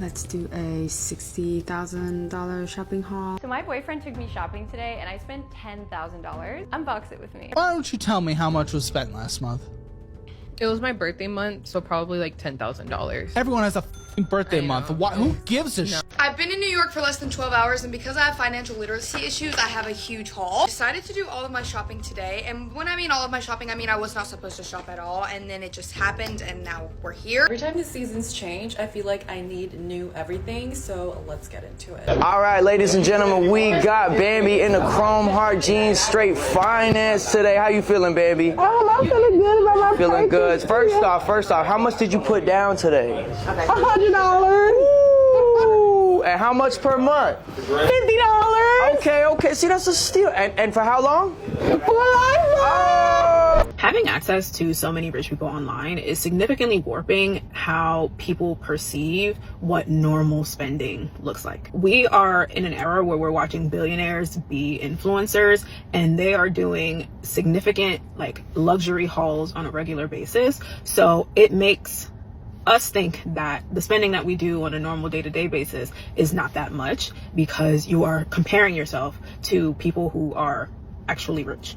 Let's do a $60,000 shopping haul. So my boyfriend took me shopping today and I spent $10,000. Unbox it with me. Why don't you tell me how much was spent last month? It was my birthday month, so probably like $10,000. Everyone has a f***ing birthday month. Who gives a shit? I've been in New York for less than 12 hours, and because I have financial literacy issues, I have a huge haul. Decided to do all of my shopping today, and when I mean all of my shopping, I mean I was not supposed to shop at all, and then it just happened, and now we're here. Every time the seasons change, I feel like I need new everything, so let's get into it. All right, ladies and gentlemen, we got Bambi in the chrome heart jeans, straight finance today. How you feeling, Bambi? I'm feeling good about my Feeling good. purchase. First off, how much did you put down today? $100. Ooh, and how much per month? $50. Okay. See, that's a steal. And for how long? For life. Having access to so many rich people online is significantly warping how people perceive what normal spending looks like. We are in an era where we're watching billionaires be influencers, and they are doing significant luxury hauls on a regular basis. So it makes us think that the spending that we do on a normal day-to-day basis is not that much, because you are comparing yourself to people who are actually rich,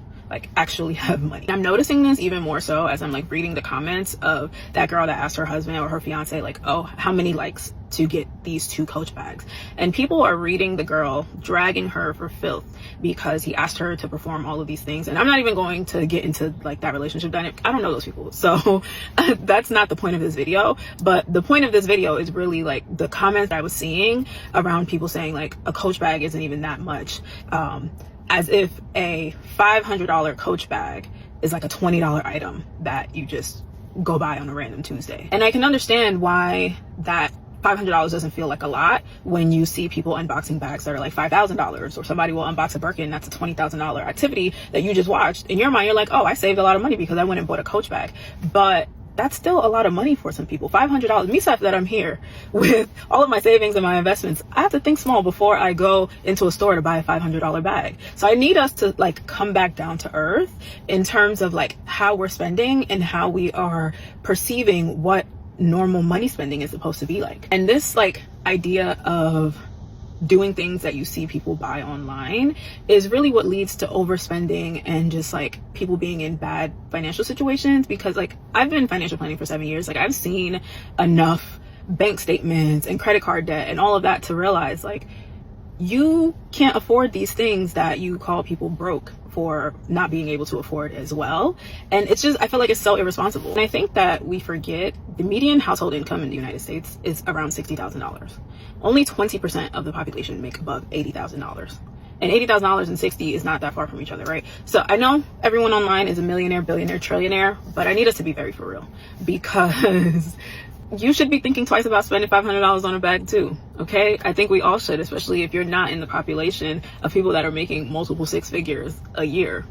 actually have money. I'm noticing this even more so as I'm reading the comments of that girl that asked her husband or her fiance oh, how many likes to get these 2 Coach bags, and people are reading the girl, dragging her for filth because he asked her to perform all of these things. And I'm not even going to get into that relationship dynamic. I don't know those people, so that's not the point of this video. But the point of this video is really the comments I was seeing around people saying a Coach bag isn't even that much, as if a $500 Coach bag is a $20 item that you just go buy on a random Tuesday. And I can understand why that $500 doesn't feel like a lot when you see people unboxing bags that are $5,000, or somebody will unbox a Birkin that's a $20,000 activity that you just watched. In your mind, you're oh, I saved a lot of money because I went and bought a Coach bag. But that's still a lot of money for some people. $500. Me, that I'm here with all of my savings and my investments, I have to think small before I go into a store to buy a $500 bag. So I need us to come back down to earth in terms of how we're spending and how we are perceiving what normal money spending is supposed to be like. And this idea of doing things that you see people buy online is really what leads to overspending and just people being in bad financial situations. Because I've been financial planning for 7 years. I've seen enough bank statements and credit card debt and all of that to realize you can't afford these things that you call people broke for not being able to afford as well. And it's just, I feel it's so irresponsible. And I think that we forget the median household income in the United States is around $60,000. Only 20% of the population make above $80,000. And $80,000 and 60 is not that far from each other, right? So I know everyone online is a millionaire, billionaire, trillionaire, but I need us to be very for real, because you should be thinking twice about spending $500 on a bag too, okay? I think we all should, especially if you're not in the population of people that are making multiple 6 figures a year.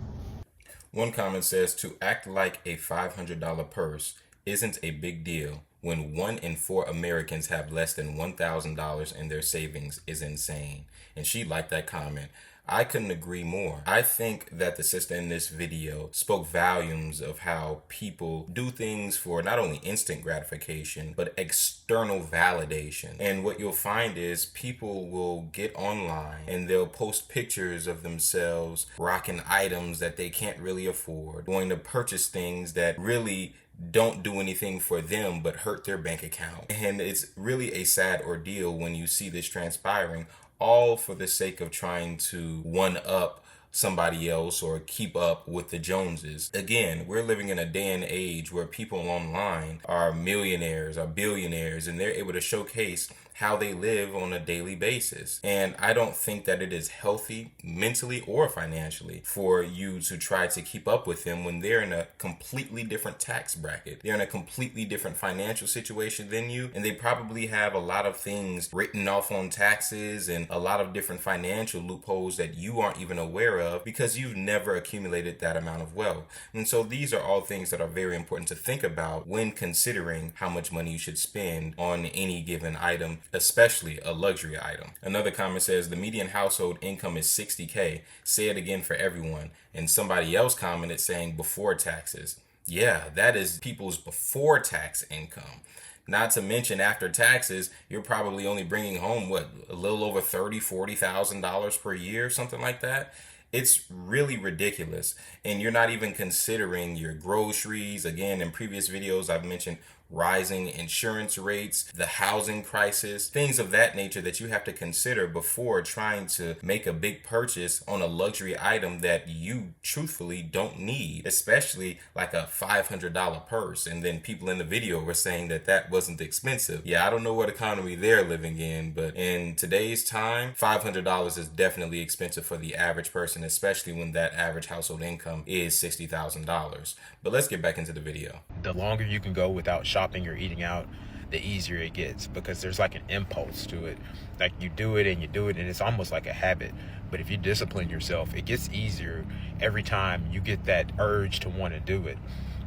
One comment says, to act like a $500 purse isn't a big deal when 1 in 4 Americans have less than $1,000 in their savings is insane. And she liked that comment. I couldn't agree more. I think that the sister in this video spoke volumes of how people do things for not only instant gratification, but external validation. And what you'll find is people will get online and they'll post pictures of themselves rocking items that they can't really afford, going to purchase things that really don't do anything for them but hurt their bank account. And it's really a sad ordeal when you see this transpiring, all for the sake of trying to one up somebody else or keep up with the Joneses. Again, we're living in a day and age where people online are millionaires, are billionaires, and they're able to showcase how they live on a daily basis. And I don't think that it is healthy mentally or financially for you to try to keep up with them when they're in a completely different tax bracket. They're in a completely different financial situation than you, and they probably have a lot of things written off on taxes and a lot of different financial loopholes that you aren't even aware of because you've never accumulated that amount of wealth. And so these are all things that are very important to think about when considering how much money you should spend on any given item, especially a luxury item. Another comment says the median household income is $60K. Say it again for everyone. And somebody else commented saying before taxes. Yeah, that is people's before tax income. Not to mention, after taxes, you're probably only bringing home, what, a little over $40,000 per year, something like that. It's really ridiculous. And you're not even considering your groceries. Again, in previous videos, I've mentioned rising insurance rates, the housing crisis, things of that nature that you have to consider before trying to make a big purchase on a luxury item that you truthfully don't need, especially like a $500 purse. And then people in the video were saying that that wasn't expensive. Yeah, I don't know what economy they're living in, but in today's time, $500 is definitely expensive for the average person, especially when that average household income is $60,000. But let's get back into the video. The longer you can go without shopping or eating out, the easier it gets, because there's like an impulse to it. Like you do it and it's almost like a habit. But if you discipline yourself, it gets easier every time you get that urge to want to do it.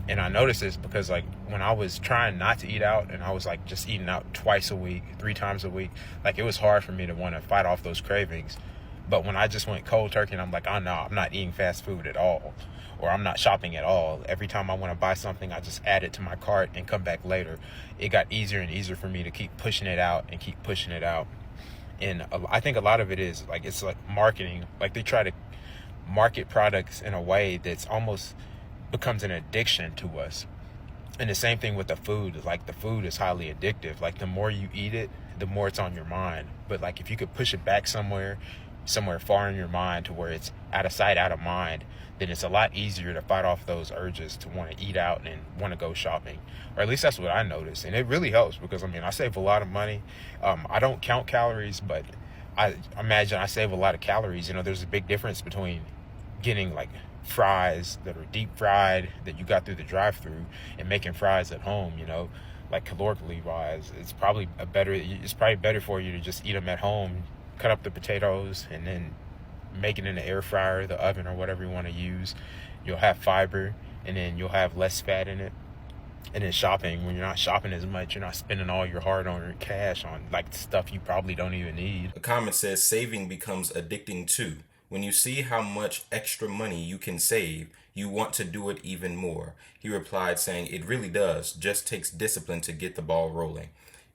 And I noticed this because like when I was trying not to eat out and I was like just eating out twice a week, 3 times a week, like it was hard for me to want to fight off those cravings. But when I just went cold turkey and I'm like, oh no, I'm not eating fast food at all, or I'm not shopping at all. Every time I want to buy something, I just add it to my cart and come back later. It got easier and easier for me to keep pushing it out and keep pushing it out. And I think a lot of it is like, it's like marketing. Like they try to market products in a way that's almost becomes an addiction to us. And the same thing with the food. Like the food is highly addictive. Like the more you eat it, the more it's on your mind. But like if you could push it back somewhere far in your mind to where it's out of sight, out of mind, then it's a lot easier to fight off those urges to want to eat out and want to go shopping. Or at least that's what I noticed. And it really helps because, I mean, I save a lot of money. I don't count calories, but I imagine I save a lot of calories. You know, there's a big difference between getting like fries that are deep fried that you got through the drive-through and making fries at home, you know, like calorically wise. It's probably better for you to just eat them at home, cut up the potatoes and then make it in the air fryer, the oven, or whatever you want to use. You'll have fiber and then you'll have less fat in it. And then shopping, when you're not shopping as much, you're not spending all your hard-earned cash on like stuff you probably don't even need. A comment says saving becomes addicting too. When you see how much extra money you can save, you want to do it even more. He replied saying, it really does. Just takes discipline to get the ball rolling.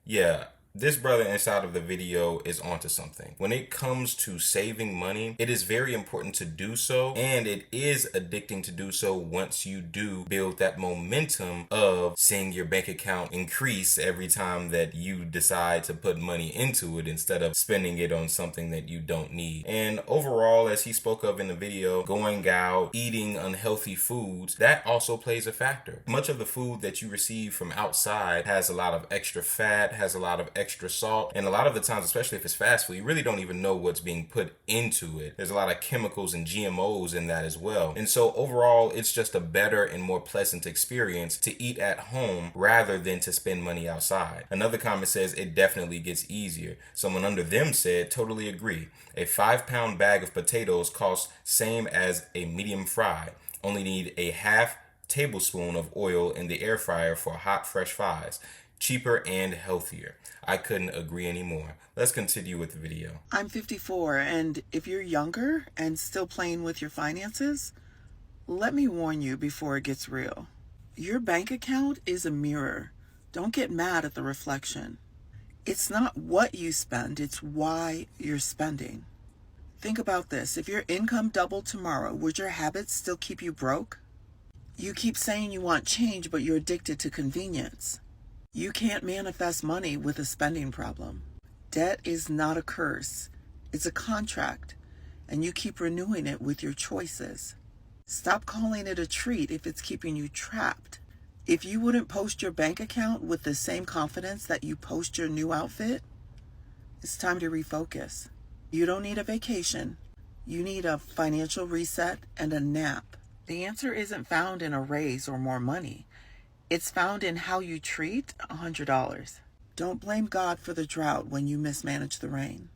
Yeah. This brother inside of the video is onto something. When it comes to saving money, it is very important to do so, and it is addicting to do so once you do build that momentum of seeing your bank account increase every time that you decide to put money into it instead of spending it on something that you don't need. And overall, as he spoke of in the video, going out, eating unhealthy foods, that also plays a factor. Much of the food that you receive from outside has a lot of extra fat, has a lot of extra salt, and a lot of the times, especially if it's fast food, you really don't even know what's being put into it. There's a lot of chemicals and GMOs in that as well. And so overall, it's just a better and more pleasant experience to eat at home rather than to spend money outside. Another comment says it definitely gets easier. Someone under them said, totally agree. A 5-pound bag of potatoes costs same as a medium fry. Only need a half tablespoon of oil in the air fryer for hot, fresh fries. Cheaper and healthier. I couldn't agree anymore. Let's continue with the video. I'm 54, and if you're younger and still playing with your finances, let me warn you before it gets real. Your bank account is a mirror. Don't get mad at the reflection. It's not what you spend, it's why you're spending. Think about this. If your income doubled tomorrow, would your habits still keep you broke? You keep saying you want change, but you're addicted to convenience. You can't manifest money with a spending problem. Debt is not a curse. It's a contract, and you keep renewing it with your choices. Stop calling it a treat if it's keeping you trapped. If you wouldn't post your bank account with the same confidence that you post your new outfit, it's time to refocus. You don't need a vacation. You need a financial reset and a nap. The answer isn't found in a raise or more money. It's found in how you treat $100. Don't blame God for the drought when you mismanage the rain.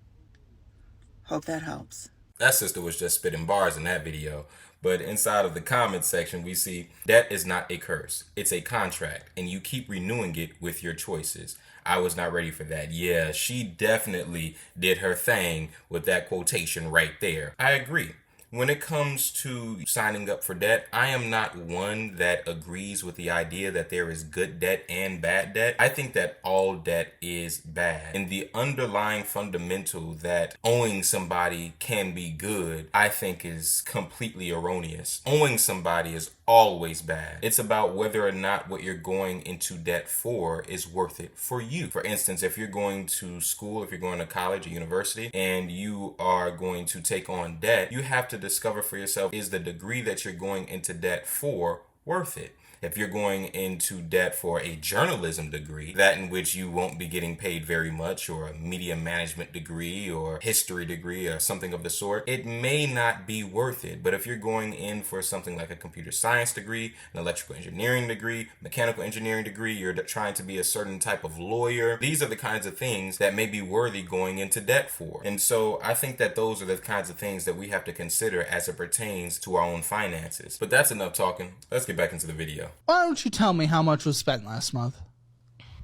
Hope that helps. That sister was just spitting bars in that video. But inside of the comment section, we see debt is not a curse. It's a contract, and you keep renewing it with your choices. I was not ready for that. Yeah, she definitely did her thing with that quotation right there. I agree. When it comes to signing up for debt, I am not one that agrees with the idea that there is good debt and bad debt. I think that all debt is bad. And the underlying fundamental that owing somebody can be good, I think is completely erroneous. Owing somebody is always bad. It's about whether or not what you're going into debt for is worth it for you. For instance, if you're going to school, if you're going to college or university, and you are going to take on debt, you have to discover for yourself, is the degree that you're going into debt for worth it? If you're going into debt for a journalism degree, that in which you won't be getting paid very much, or a media management degree or history degree or something of the sort, it may not be worth it. But if you're going in for something like a computer science degree, an electrical engineering degree, mechanical engineering degree, you're trying to be a certain type of lawyer, these are the kinds of things that may be worthy going into debt for. And so I think that those are the kinds of things that we have to consider as it pertains to our own finances. But that's enough talking. Let's get back into the video. Why don't you tell me how much was spent last month?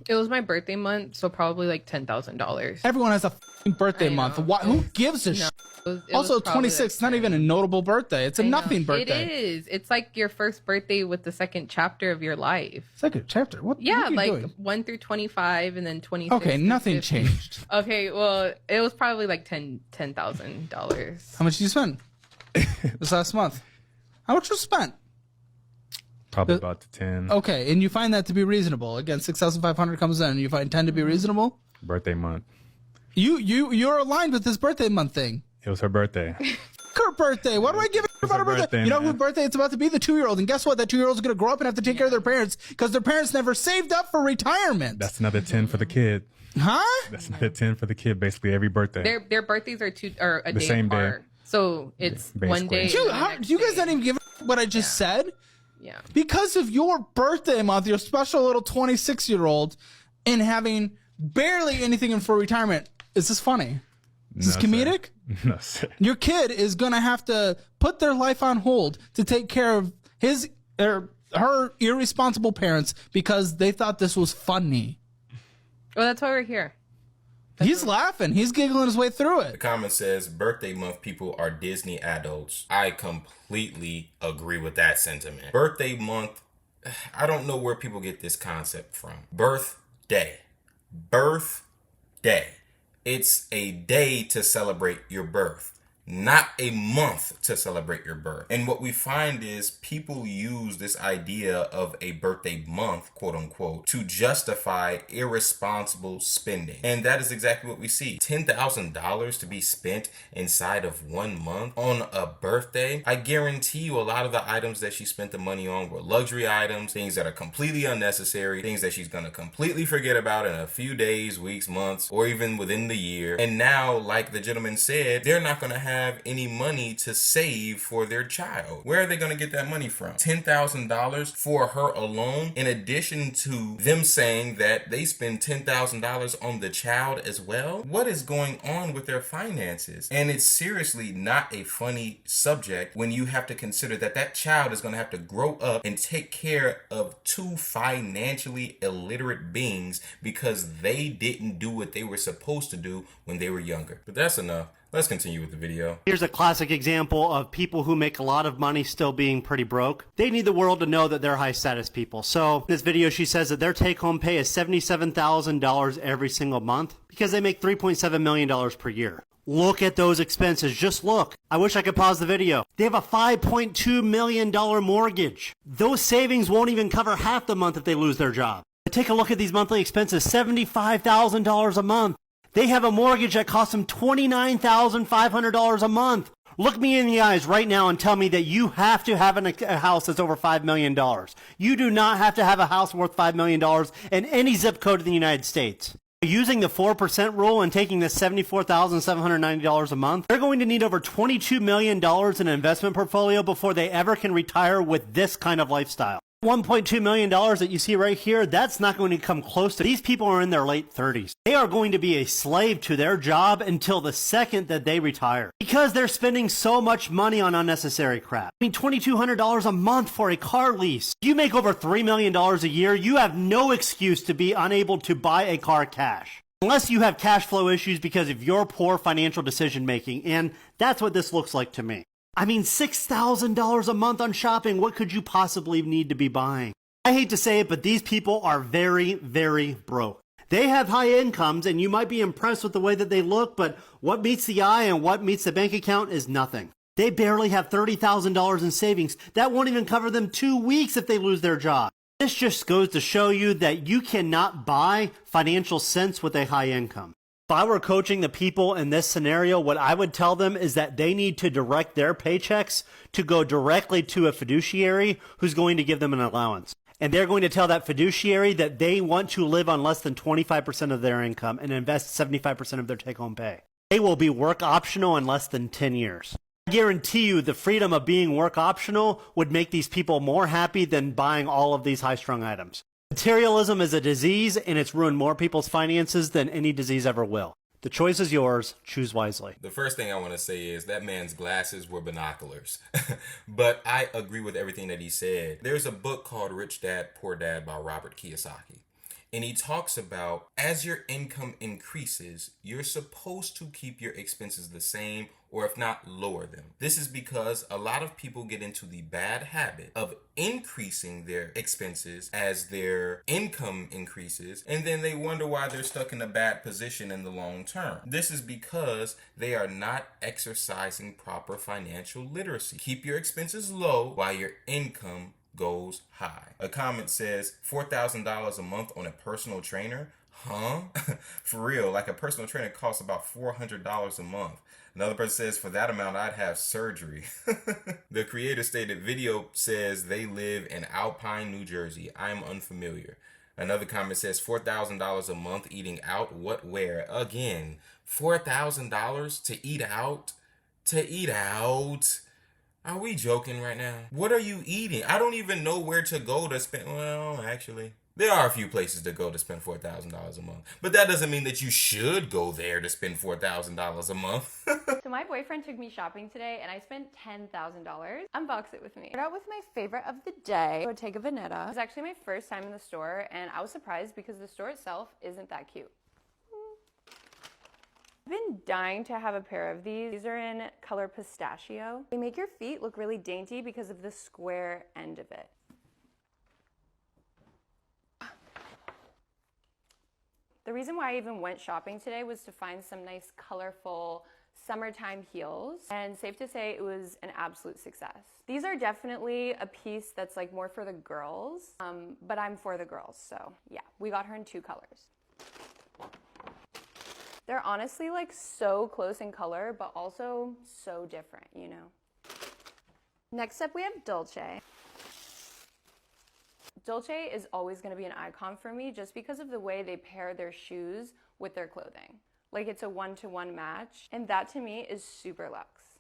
It was my birthday month, so probably like $10,000. Everyone has a birthday month. Why, who gives a No, Also, 26, not even a notable birthday. It's a nothing birthday. It is. It's like your first birthday with the second chapter of your life. Second chapter? What are you like doing? 1 through 25 and then 26. Okay, nothing changed. Okay, well, it was probably like $10,000. How much did you spend this last month? How much was spent? Probably about the 10. Okay, and you find that to be reasonable. Again, 6,500 comes in, and you find 10 to be reasonable? Birthday month. You're aligned with this birthday month thing. It was her birthday. Her birthday. What do I give her about her birthday? You know whose birthday it's about to be? The 2-year-old. And guess what? That 2-year-old's going to grow up and have to take care of their parents because their parents never saved up for retirement. That's another 10 for the kid. Huh? That's another 10 for the kid, basically every birthday. Their birthdays are a The day same day. apart. So it's one day. Do you guys not even give a what I just said? Yeah. Because of your birthday month, your special little 26-year-old, and having barely anything in for retirement. Is this funny? Is this comedic? No, sir. Your kid is going to have to put their life on hold to take care of his or her irresponsible parents because they thought this was funny. Well, that's why we're here. He's laughing. He's giggling his way through it. The comment says, birthday month people are Disney adults. I completely agree with that sentiment. Birthday month, I don't know where people get this concept from. Birthday. Birthday. It's a day to celebrate your birth, not a month to celebrate your birth. And what we find is people use this idea of a birthday month, quote unquote, to justify irresponsible spending. And that is exactly what we see. $10,000 to be spent inside of 1 month on a birthday. I guarantee you a lot of the items that she spent the money on were luxury items, things that are completely unnecessary, things that she's going to completely forget about in a few days, weeks, months, or even within the year. And now, like the gentleman said, they're not going to have any money to save for their child. Where are they going to get that money from? $10,000 for her alone, in addition to them saying that they spend $10,000 on the child as well? What is going on with their finances? And it's seriously not a funny subject when you have to consider that that child is going to have to grow up and take care of 2 financially illiterate beings because they didn't do what they were supposed to do when they were younger. But that's enough. Let's continue with the video. Here's a classic example of people who make a lot of money still being pretty broke. They need the world to know that they're high status people. So in this video, she says that their take home pay is $77,000 every single month because they make $3.7 million per year. Look at those expenses. Just look. I wish I could pause the video. They have a $5.2 million mortgage. Those savings won't even cover half the month if they lose their job. But take a look at these monthly expenses. $75,000 a month. They have a mortgage that costs them $29,500 a month. Look me in the eyes right now and tell me that you have to have a house that's over $5 million. You do not have to have a house worth $5 million in any zip code in the United States. Using the 4% rule and taking the $74,790 a month, they're going to need over $22 million in an investment portfolio before they ever can retire with this kind of lifestyle. $1.2 million that you see right here, that's not going to come close to. These people are in their late 30s. They are going to be a slave to their job until the second that they retire because they're spending so much money on unnecessary crap. I mean, $2,200 a month for a car lease. You make over $3 million a year, you have no excuse to be unable to buy a car cash. Unless you have cash flow issues because of your poor financial decision making, and that's what this looks like to me. I mean, $6,000 a month on shopping. What could you possibly need to be buying? I hate to say it, but these people are very, very broke. They have high incomes, and you might be impressed with the way that they look, but what meets the eye and what meets the bank account is nothing. They barely have $30,000 in savings. That won't even cover them 2 weeks if they lose their job. This just goes to show you that you cannot buy financial sense with a high income. If I were coaching the people in this scenario, what I would tell them is that they need to direct their paychecks to go directly to a fiduciary who's going to give them an allowance. And they're going to tell that fiduciary that they want to live on less than 25% of their income and invest 75% of their take-home pay. They will be work optional in less than 10 years. I guarantee you the freedom of being work optional would make these people more happy than buying all of these high-strung items. Materialism is a disease, and it's ruined more people's finances than any disease ever will. The choice is yours. Choose wisely. The first thing I want to say is that man's glasses were binoculars. But I agree with everything that he said. There's a book called Rich Dad, Poor Dad by Robert Kiyosaki. And he talks about as your income increases, you're supposed to keep your expenses the same, or if not, lower them. This is because a lot of people get into the bad habit of increasing their expenses as their income increases, and then they wonder why they're stuck in a bad position in the long term. This is because they are not exercising proper financial literacy. Keep your expenses low while your income goes high. A comment says $4,000 a month on a personal trainer. Huh? For real, like a personal trainer costs about $400 a month. Another person says, for that amount, I'd have surgery. The creator stated, video says they live in Alpine, New Jersey. I am unfamiliar. Another comment says, $4,000 a month eating out. What, where? Again, $4,000 to eat out? To eat out? Are we joking right now? What are you eating? I don't even know where to go to spend. Well, actually, there are a few places to go to spend $4,000 a month. But that doesn't mean that you should go there to spend $4,000 a month. So my boyfriend took me shopping today and I spent $10,000. Unbox it with me. Start out with my favorite of the day, Bottega Veneta. It was actually my first time in the store and I was surprised because the store itself isn't that cute. I've been dying to have a pair of these. These are in color pistachio. They make your feet look really dainty because of the square end of it. The reason why I even went shopping today was to find some nice colorful summertime heels, and safe to say it was an absolute success. These are definitely a piece that's like more for the girls, but I'm for the girls, so yeah, we got her in 2 colors. They're honestly like so close in color, but also so different, you know? Next up we have Dolce. Dolce is always gonna be an icon for me just because of the way they pair their shoes with their clothing. Like it's a 1-to-1 match, and that to me is super luxe.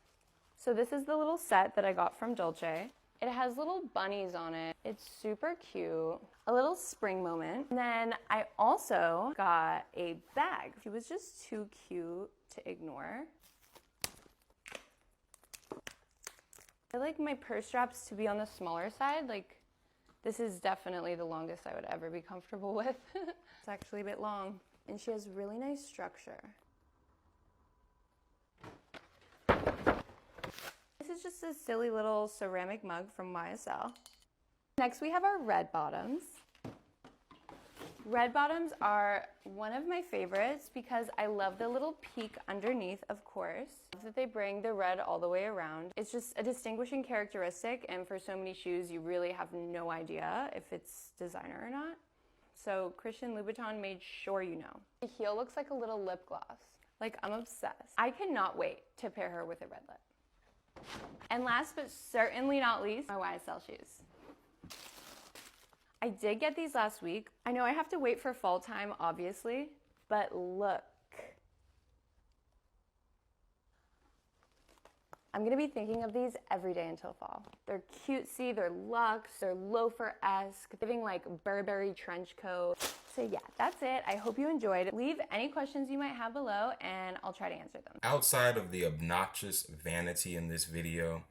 So this is the little set that I got from Dolce. It has little bunnies on it. It's super cute. A little spring moment. And then I also got a bag. She was just too cute to ignore. I like my purse straps to be on the smaller side. Like, this is definitely the longest I would ever be comfortable with. It's actually a bit long. And she has really nice structure. This is just a silly little ceramic mug from YSL. Next we have our red bottoms. Red bottoms are one of my favorites because I love the little peak underneath, of course. I love that they bring the red all the way around. It's just a distinguishing characteristic, and for so many shoes you really have no idea if it's designer or not. So Christian Louboutin made sure you know. The heel looks like a little lip gloss. Like, I'm obsessed. I cannot wait to pair her with a red lip. And last but certainly not least, my YSL shoes. I did get these last week. I know I have to wait for fall time, obviously, but look. I'm gonna be thinking of these every day until fall. They're cutesy, they're luxe, they're loafer-esque, giving like Burberry trench coat. So yeah, that's it. I hope you enjoyed. Leave any questions you might have below and I'll try to answer them. Outside of the obnoxious vanity in this video,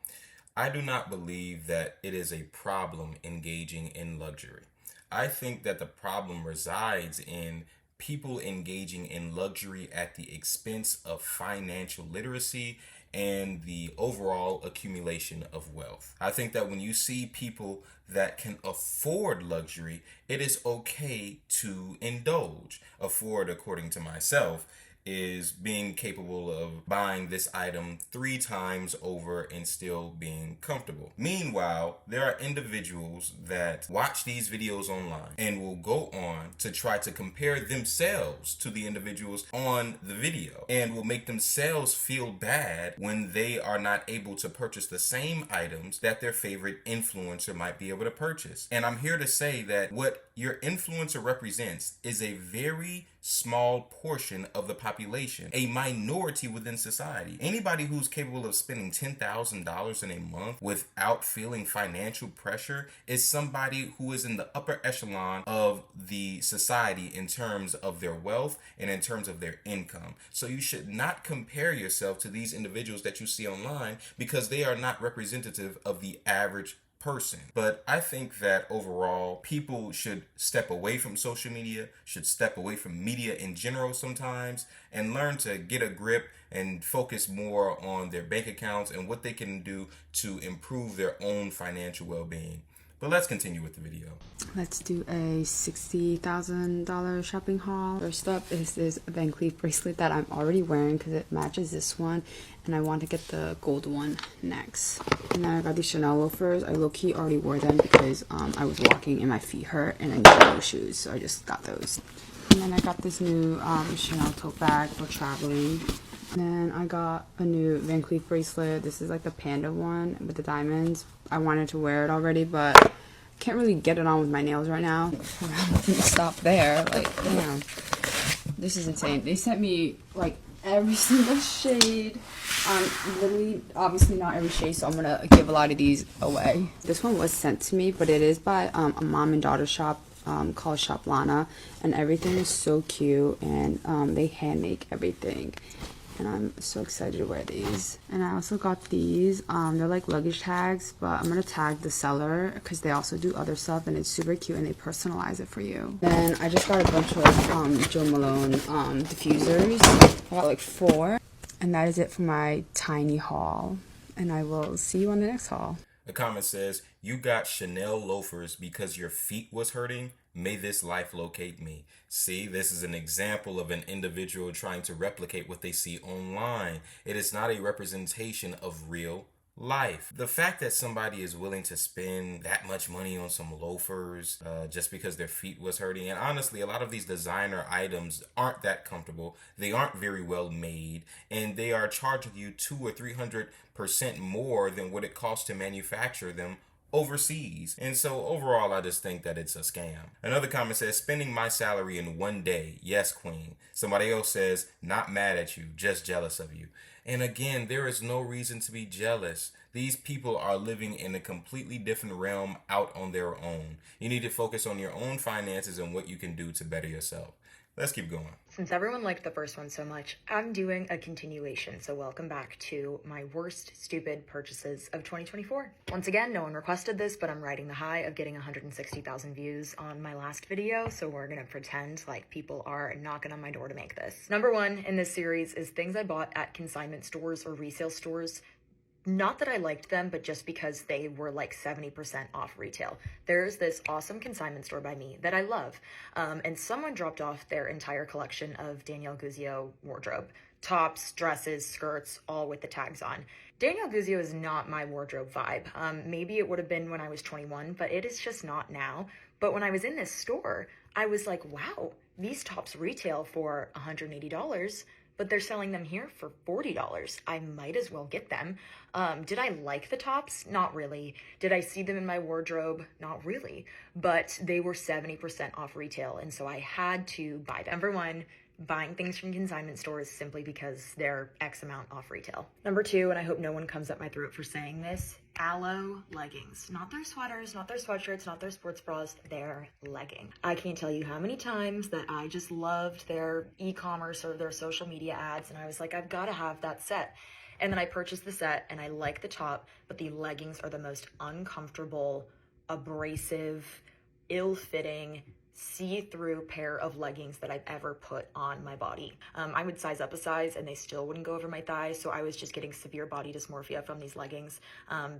I do not believe that it is a problem engaging in luxury. I think that the problem resides in people engaging in luxury at the expense of financial literacy and the overall accumulation of wealth. I think that when you see people that can afford luxury, it is okay to indulge. Afford, according to myself, is being capable of buying this item 3 times over and still being comfortable. Meanwhile, there are individuals that watch these videos online and will go on to try to compare themselves to the individuals on the video and will make themselves feel bad when they are not able to purchase the same items that their favorite influencer might be able to purchase. And I'm here to say that what your influencer represents is a very small portion of the population, a minority within society. Anybody who's capable of spending $10,000 in a month without feeling financial pressure is somebody who is in the upper echelon of the society in terms of their wealth and in terms of their income. So you should not compare yourself to these individuals that you see online because they are not representative of the average person. But I think that overall, people should step away from social media, should step away from media in general sometimes, and learn to get a grip and focus more on their bank accounts and what they can do to improve their own financial well-being. But let's continue with the video. Let's do a $60,000 shopping haul. First up is this Van Cleef bracelet that I'm already wearing because it matches this one, and I want to get the gold one next. And then I got these Chanel loafers. I low-key already wore them because I was walking and my feet hurt and I needed new shoes, so I just got those. And then I got this new Chanel tote bag for traveling. And then I got a new Van Cleef bracelet. This is like the panda one with the diamonds. I wanted to wear it already, but I can't really get it on with my nails right now. Stop there. Like, damn. This is insane. They sent me like every single shade. Literally, obviously not every shade, so I'm gonna give a lot of these away. This one was sent to me, but it is by a mom and daughter shop called Shop Lana, and everything is so cute, and they hand make everything. And I'm so excited to wear these. And I also got these. They're like luggage tags, but I'm gonna tag the seller because they also do other stuff, and it's super cute, and they personalize it for you. Then I just got a bunch of Jo Malone diffusers. I got like 4. And that is it for my tiny haul. And I will see you on the next haul. The comment says, "You got Chanel loafers because your feet was hurting? May this life locate me." See, this is an example of an individual trying to replicate what they see online. It is not a representation of real life. The fact that somebody is willing to spend that much money on some loafers just because their feet was hurting, and honestly, a lot of these designer items aren't that comfortable. They aren't very well made, and they are charging you 200 or 300% more than what it costs to manufacture them overseas. And so overall, I just think that it's a scam. Another comment says, "Spending my salary in one day. Yes, queen." Somebody else says, "Not mad at you, just jealous of you." And again, there is no reason to be jealous. These people are living in a completely different realm out on their own. You need to focus on your own finances and what you can do to better yourself. Let's keep going. Since everyone liked the first one so much, I'm doing a continuation, so welcome back to my worst stupid purchases of 2024. Once again, no one requested this, but I'm riding the high of getting 160,000 views on my last video, so we're gonna pretend like people are knocking on my door to make this. Number 1 in this series is things I bought at consignment stores or resale stores. Not that I liked them, but just because they were like 70% off retail. There's this awesome consignment store by me that I love. And someone dropped off their entire collection of Danielle Guzio wardrobe. Tops, dresses, skirts, all with the tags on. Danielle Guzio is not my wardrobe vibe. Maybe it would have been when I was 21, but it is just not now. But when I was in this store, I was like, wow, these tops retail for $180. But they're selling them here for $40. I might as well get them. Did I like the tops? Not really. Did I see them in my wardrobe? Not really. But they were 70% off retail, and so I had to buy them. Number 1, buying things from consignment stores simply because they're X amount off retail. Number 2, and I hope no one comes at my throat for saying this, Aloe leggings. Not their sweaters, not their sweatshirts, not their sports bras, their legging. I can't tell you how many times that I just loved their e-commerce or their social media ads, and I was like, I've got to have that set. And then I purchased the set, and I like the top, but the leggings are the most uncomfortable, abrasive, ill-fitting, see-through pair of leggings that I've ever put on my body. I would size up a size and they still wouldn't go over my thighs, so I was just getting severe body dysmorphia from these leggings.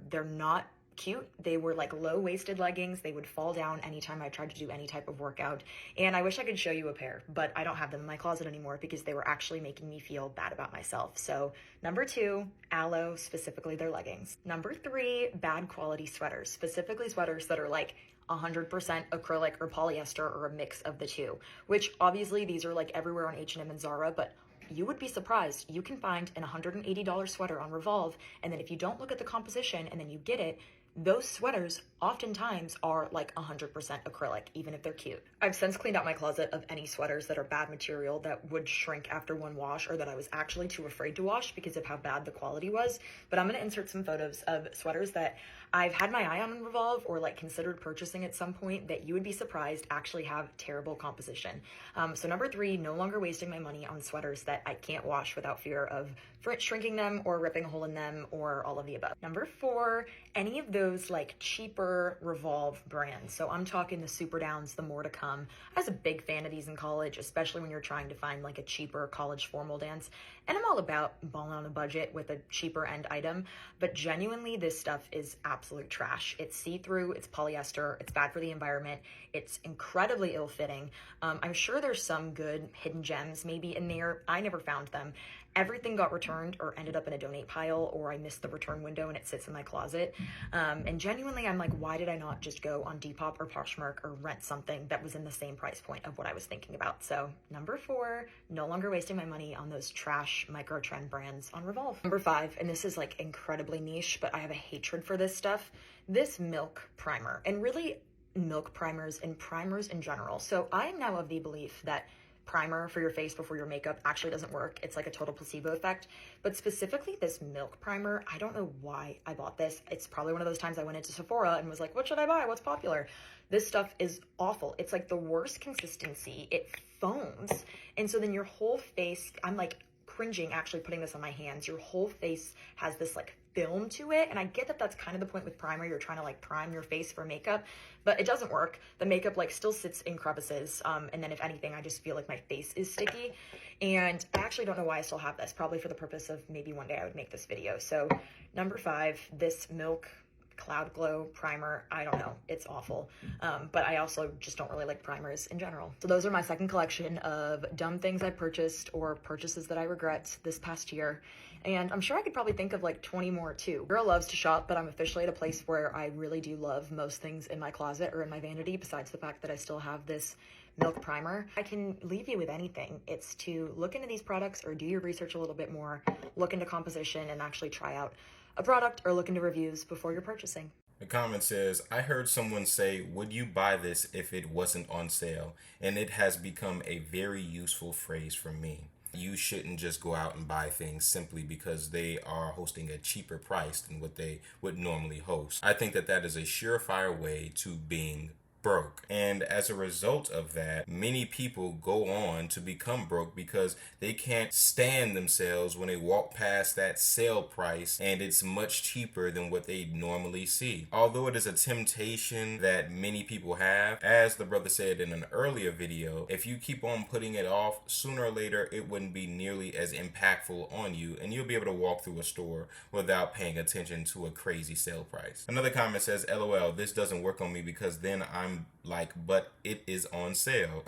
They're not cute. They were like low-waisted leggings. They would fall down anytime I tried to do any type of workout. And I wish I could show you a pair, but I don't have them in my closet anymore because they were actually making me feel bad about myself. So number 2, Aloe, specifically their leggings. Number 3, bad quality sweaters, specifically sweaters that are like 100% acrylic or polyester or a mix of the two, which obviously these are like everywhere on H&M and Zara, but you would be surprised. You can find an $180 sweater on Revolve, and then if you don't look at the composition and then you get it, those sweaters oftentimes are like 100% acrylic, even if they're cute. I've since cleaned out my closet of any sweaters that are bad material that would shrink after one wash or that I was actually too afraid to wash because of how bad the quality was. But I'm gonna insert some photos of sweaters that I've had my eye on Revolve or like considered purchasing at some point that you would be surprised actually have terrible composition. So number 3, no longer wasting my money on sweaters that I can't wash without fear of shrinking them or ripping a hole in them or all of the above. Number 4, any of those like cheaper Revolve brands. So I'm talking the Super Downs, the More to Come. I was a big fan of these in college, especially when you're trying to find like a cheaper college formal dance. And I'm all about balling on a budget with a cheaper end item, but genuinely this stuff is absolute trash. It's see-through, it's polyester, it's bad for the environment, it's incredibly ill-fitting. I'm sure there's some good hidden gems maybe in there. I never found them. Everything got returned or ended up in a donate pile, or I missed the return window and it sits in my closet. And genuinely, I'm like, why did I not just go on Depop or Poshmark or rent something that was in the same price point of what I was thinking about? So number 4, no longer wasting my money on those trash micro trend brands on Revolve. Number 5, and this is like incredibly niche, but I have a hatred for this stuff, this milk primer, and really milk primers and primers in general. So I am now of the belief that primer for your face before your makeup actually doesn't work. It's like a total placebo effect. But specifically this milk primer, I don't know why I bought this. It's probably one of those times I went into Sephora and was like, what should I buy? What's popular? This stuff is awful. It's like the worst consistency. It foams. And so then your whole face, I'm like cringing actually putting this on my hands. Your whole face has this like film to it, and I get that that's kind of the point with primer. You're trying to like prime your face for makeup, but it doesn't work. The makeup like still sits in crevices, and then if anything, I just feel like my face is sticky, and I actually don't know why I still have this, probably for the purpose of maybe one day I would make this video. So number 5, this Milk Cloud Glow primer, I don't know, it's awful, but I also just don't really like primers in general. So those are my second collection of dumb things I purchased or purchases that I regret this past year, and I'm sure I could probably think of like 20 more too. Girl loves to shop, but I'm officially at a place where I really do love most things in my closet or in my vanity, besides the fact that I still have this milk primer. I can leave you with anything. It's to look into these products or do your research a little bit more, look into composition, and actually try out a product or look into reviews before you're purchasing. The comment says, I heard someone say, would you buy this if it wasn't on sale? And it has become a very useful phrase for me. You shouldn't just go out and buy things simply because they are hosting a cheaper price than what they would normally host. I think that that is a surefire way to being broke. And as a result of that, many people go on to become broke because they can't stand themselves when they walk past that sale price and it's much cheaper than what they normally see. Although it is a temptation that many people have, as the brother said in an earlier video, if you keep on putting it off, sooner or later it wouldn't be nearly as impactful on you, and you'll be able to walk through a store without paying attention to a crazy sale price. Another comment says, LOL, this doesn't work on me because then I'm like, but it is on sale.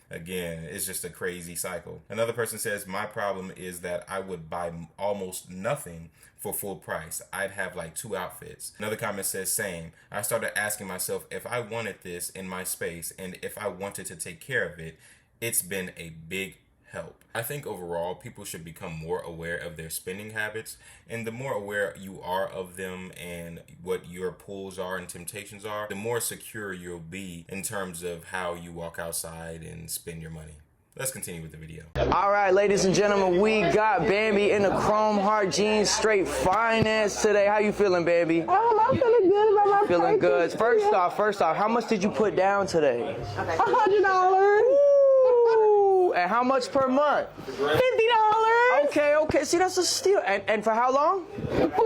Again, it's just a crazy cycle. Another person says, my problem is that I would buy almost nothing for full price. I'd have like 2 outfits. Another comment says, same. I started asking myself if I wanted this in my space and if I wanted to take care of it. It's been a big help. I think overall people should become more aware of their spending habits, and the more aware you are of them and what your pulls are and temptations are, the more secure you'll be in terms of how you walk outside and spend your money. Let's continue with the video. All right, ladies and gentlemen, we got Bambi in the chrome heart jeans, straight finance today. How you feeling, Bambi? Oh, I'm feeling good about my Feeling good. purchase. First off, how much did you put down today? $100. And how much per month? $50. Okay. See, that's a steal. And for how long? For life.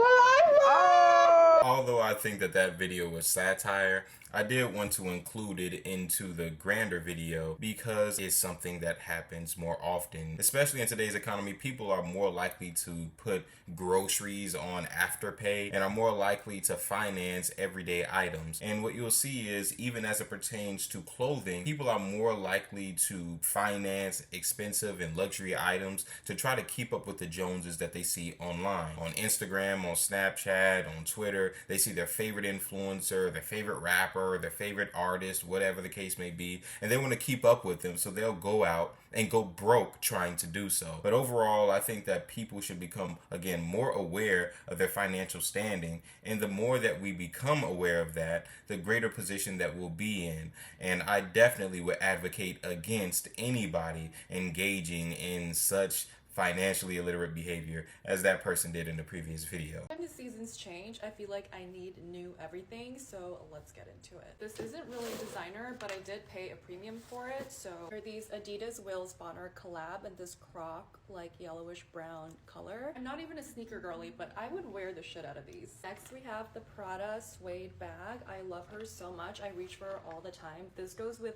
Although I think that that video was satire, I did want to include it into the grander video because it's something that happens more often. Especially in today's economy, people are more likely to put groceries on Afterpay and are more likely to finance everyday items. And what you'll see is, even as it pertains to clothing, people are more likely to finance expensive and luxury items to try to keep up with the Joneses that they see online. On Instagram, on Snapchat, on Twitter, they see their favorite influencer, their favorite rapper, their favorite artist, whatever the case may be, and they want to keep up with them, so they'll go out and go broke trying to do so. But overall, I think that people should become, again, more aware of their financial standing, and the more that we become aware of that, the greater position that we'll be in. And I definitely would advocate against anybody engaging in such financially illiterate behavior as that person did in the previous video. When the seasons change, I feel like I need new everything, so let's get into it. This isn't really designer, but I did pay a premium for it. So for these Adidas Will Spawner collab in this croc like yellowish brown color. I'm not even a sneaker girly, but I would wear the shit out of these. Next we have the Prada suede bag. I love her so much. I reach for her all the time. This goes with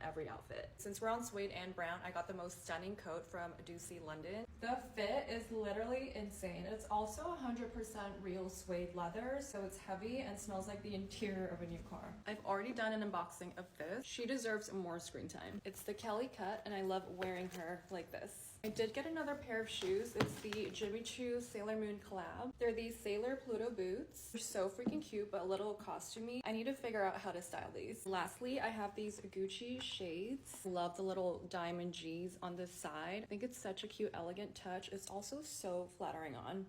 every outfit. Since we're on suede and brown, I got the most stunning coat from Ducey London. The fit is literally insane. It's also 100% real suede leather, so it's heavy and smells like the interior of a new car. I've already done an unboxing of this. She deserves more screen time. It's the Kelly cut, and I love wearing her like this. I did get another pair of shoes. It's the Jimmy Choo Sailor Moon collab. They're these Sailor Pluto boots. They're so freaking cute, but a little costumey. I need to figure out how to style these. Lastly, I have these Gucci shades. Love the little diamond G's on this side. I think it's such a cute, elegant touch. It's also so flattering on.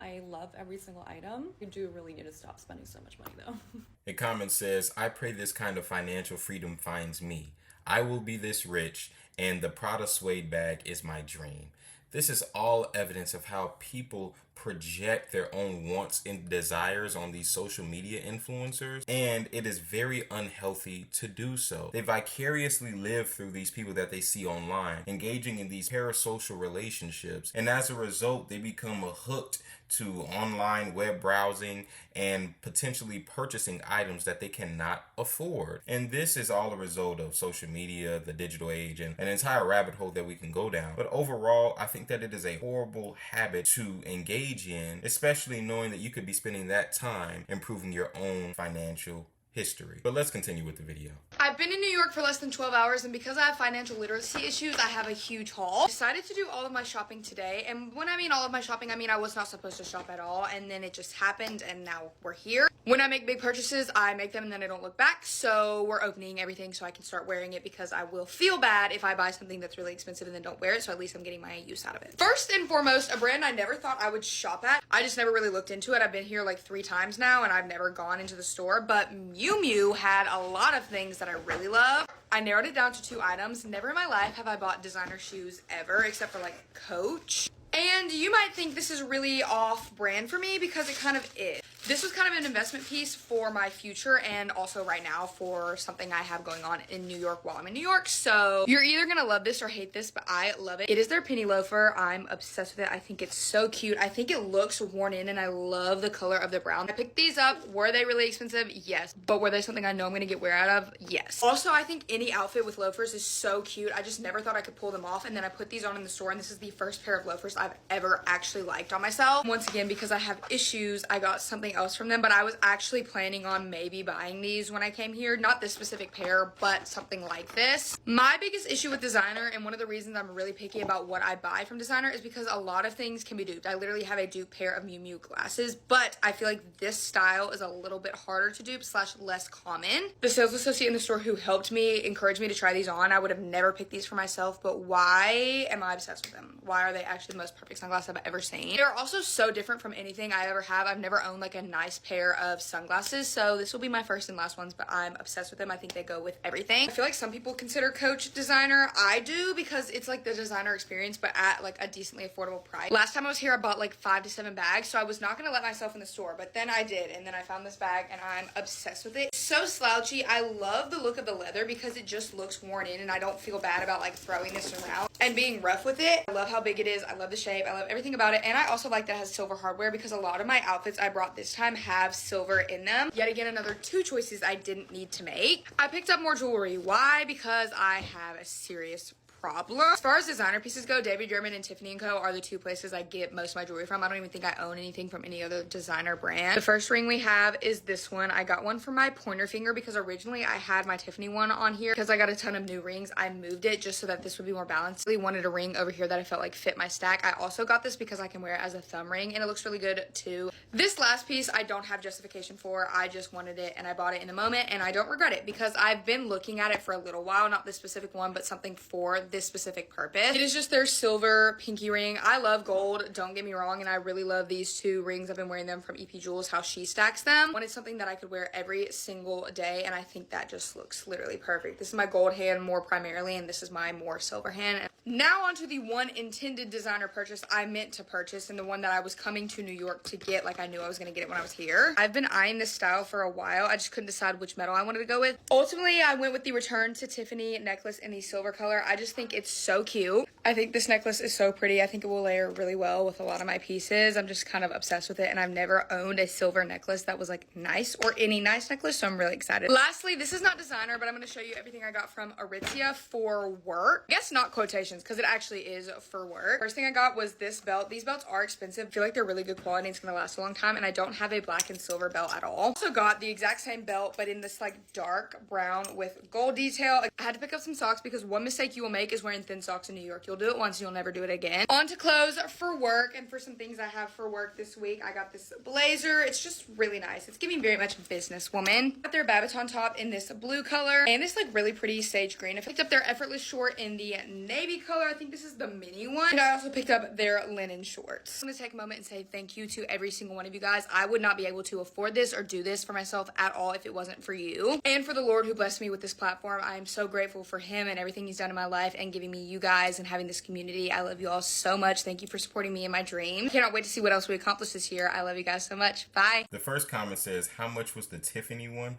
I love every single item. You do really need to stop spending so much money though. A comment says, I pray this kind of financial freedom finds me. I will be this rich, and the Prada suede bag is my dream. This is all evidence of how people project their own wants and desires on these social media influencers, and it is very unhealthy to do so. They vicariously live through these people that they see online, engaging in these parasocial relationships, and as a result, they become hooked to online web browsing and potentially purchasing items that they cannot afford. And this is all a result of social media, the digital age, and an entire rabbit hole that we can go down. But overall, I think that it is a horrible habit to engage in, especially knowing that you could be spending that time improving your own financial history. But let's continue with the video. I've been in New York for less than 12 hours, and because I have financial literacy issues, I have a huge haul. Decided to do all of my shopping today, and when I mean all of my shopping, I mean I was not supposed to shop at all, and then it just happened, and now we're here. When I make big purchases, I make them and then I don't look back, so we're opening everything so I can start wearing it, because I will feel bad if I buy something that's really expensive and then don't wear it, so at least I'm getting my use out of it. First and foremost, a brand I never thought I would shop at. I just never really looked into it. I've been here like 3 times now, and I've never gone into the store, but Miu Miu had a lot of things that I really love. I narrowed it down to 2 items. Never in my life have I bought designer shoes ever, except for like Coach. And you might think this is really off brand for me, because it kind of is. This was kind of an investment piece for my future, and also right now for something I have going on in New York while I'm in New York. So you're either gonna love this or hate this, but I love it. It is their penny loafer. I'm obsessed with it. I think it's so cute. I think it looks worn in, and I love the color of the brown. I picked these up. Were they really expensive? Yes. But were they something I know I'm gonna get wear out of? Yes. Also, I think any outfit with loafers is so cute. I just never thought I could pull them off, and then I put these on in the store, and this is the first pair of loafers I've ever actually liked on myself. Once again, because I have issues, I got something else from them, but I was actually planning on maybe buying these when I came here. Not this specific pair, but something like this. My biggest issue with designer, and one of the reasons I'm really picky about what I buy from designer, is because a lot of things can be duped. I literally have a dupe pair of Miu Miu glasses, but I feel like this style is a little bit harder to dupe / less common. The sales associate in the store who helped me encouraged me to try these on. I would have never picked these for myself, but why am I obsessed with them? Why are they actually the most perfect sunglasses I've ever seen? They're also so different from anything I ever have. I've never owned like a nice pair of sunglasses, so this will be my first and last ones, but I'm obsessed with them. I think they go with everything. I feel like some people consider Coach designer. I do, because it's like the designer experience, but at like a decently affordable price. Last time I was here, I bought like 5 to 7 bags, so I was not gonna let myself in the store, but then I did, and then I found this bag, and I'm obsessed with it. It's so slouchy. I love the look of the leather because it just looks worn in, and I don't feel bad about like throwing this around. and being rough with it. I love how big it is. I love the shape. I love everything about it. And I also like that it has silver hardware because a lot of my outfits I brought this time have silver in them. Yet again, another 2 choices I didn't need to make. I picked up more jewelry. Why? Because I have a serious problem. As far as designer pieces go, David Yurman and Tiffany & Co. are the 2 places I get most of my jewelry from. I don't even think I own anything from any other designer brand. The first ring we have is this one. I got one for my pointer finger because originally I had my Tiffany one on here because I got a ton of new rings. I moved it just so that this would be more balanced. I really wanted a ring over here that I felt like fit my stack. I also got this because I can wear it as a thumb ring and it looks really good too. This last piece I don't have justification for. I just wanted it and I bought it in the moment and I don't regret it because I've been looking at it for a little while. Not this specific one, but something for this specific purpose. It is just their silver pinky ring. I love gold, don't get me wrong, and I really love these 2 rings. I've been wearing them from EP Jewels, how she stacks them. Wanted something that I could wear every single day, and I think that just looks literally perfect. This is my gold hand more primarily, and this is my more silver hand. Now onto the one intended designer purchase I meant to purchase, and the one that I was coming to New York to get, like I knew I was gonna get it when I was here. I've been eyeing this style for a while. I just couldn't decide which metal I wanted to go with. Ultimately, I went with the Return to Tiffany necklace in the silver color. I just think it's so cute. I think this necklace is so pretty. I think it will layer really well with a lot of my pieces. I'm just kind of obsessed with it, and I've never owned a silver necklace that was like nice or any nice necklace, so I'm really excited. Lastly, this is not designer, but I'm going to show you everything I got from Aritzia for work. I guess not quotations because it actually is for work. First thing I got was this belt. These belts are expensive. I feel like they're really good quality. It's going to last a long time, and I don't have a black and silver belt at all. Also got the exact same belt, but in this like dark brown with gold detail. I had to pick up some socks because one mistake you will make is wearing thin socks in New York. You'll do it once, you'll never do it again. On to clothes for work, and for some things I have for work this week, I got this blazer. It's just really nice. It's giving very much businesswoman. Got their Babaton top in this blue color and this like really pretty sage green. I picked up their effortless short in the navy color. I think this is the mini one. And I also picked up their linen shorts. I'm gonna take a moment and say thank you to every single one of you guys. I would not be able to afford this or do this for myself at all if it wasn't for you. And for the Lord who blessed me with this platform. I am so grateful for him and everything he's done in my life and giving me you guys and having this community. I love you all so much. Thank you for supporting me in my dream. Cannot wait to see what else we accomplish this year. I love you guys so much. Bye. The first comment says, how much was the Tiffany one?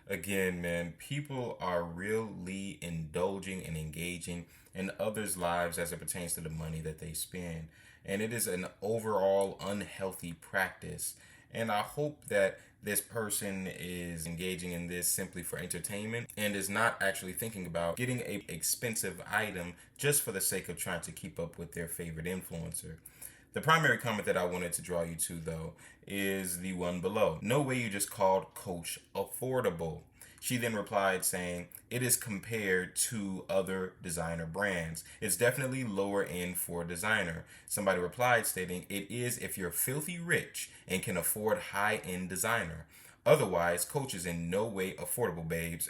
Again, man, people are really indulging and engaging in others' lives as it pertains to the money that they spend. And it is an overall unhealthy practice. And I hope that this person is engaging in this simply for entertainment and is not actually thinking about getting an expensive item just for the sake of trying to keep up with their favorite influencer. The primary comment that I wanted to draw you to, though, is the one below. No way you just called Coach affordable. She then replied saying, it is compared to other designer brands. It's definitely lower end for designer. Somebody replied stating, it is if you're filthy rich and can afford high-end designer. Otherwise, Coach is in no way affordable, babes.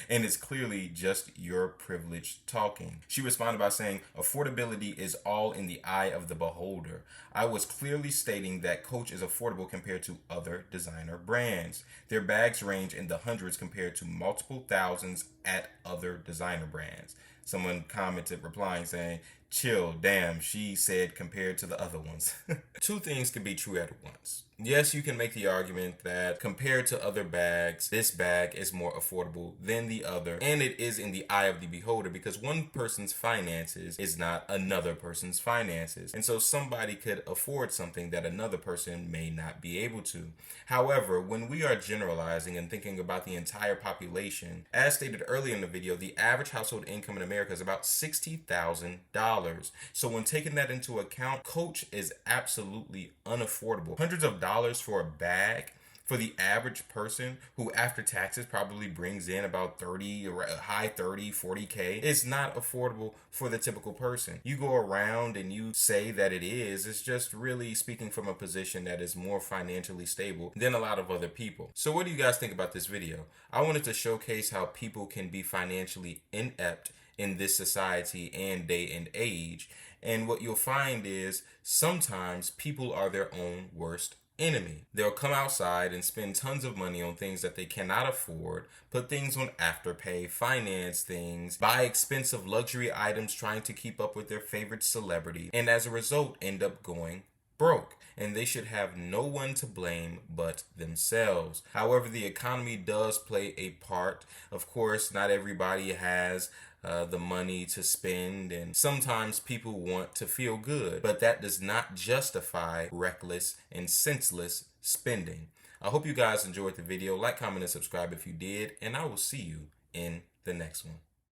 And it's clearly just your privilege talking. She responded by saying, affordability is all in the eye of the beholder. I was clearly stating that Coach is affordable compared to other designer brands. Their bags range in the hundreds compared to multiple thousands at other designer brands. Someone commented replying saying, chill, damn, she said compared to the other ones. Two things can be true at once. Yes, you can make the argument that compared to other bags, this bag is more affordable than the other, and it is in the eye of the beholder because one person's finances is not another person's finances. And so somebody could afford something that another person may not be able to. However, when we are generalizing and thinking about the entire population, as stated earlier in the video, the average household income in America is about $60,000. So when taking that into account, Coach is absolutely unaffordable. Hundreds of dollars for a bag for the average person who after taxes probably brings in about 30 or high 30, 40K is not affordable for the typical person. You go around and you say that it is, it's just really speaking from a position that is more financially stable than a lot of other people. So what do you guys think about this video? I wanted to showcase how people can be financially inept in this society and day and age. And what you'll find is sometimes people are their own worst enemy. They'll come outside and spend tons of money on things that they cannot afford, put things on Afterpay, finance things, buy expensive luxury items trying to keep up with their favorite celebrity, and as a result end up going broke. and they should have no one to blame but themselves. However, the economy does play a part. Of course, not everybody has the money to spend, and sometimes people want to feel good, but that does not justify reckless and senseless spending. I hope you guys enjoyed the video. Like, comment, and subscribe if you did, and I will see you in the next one.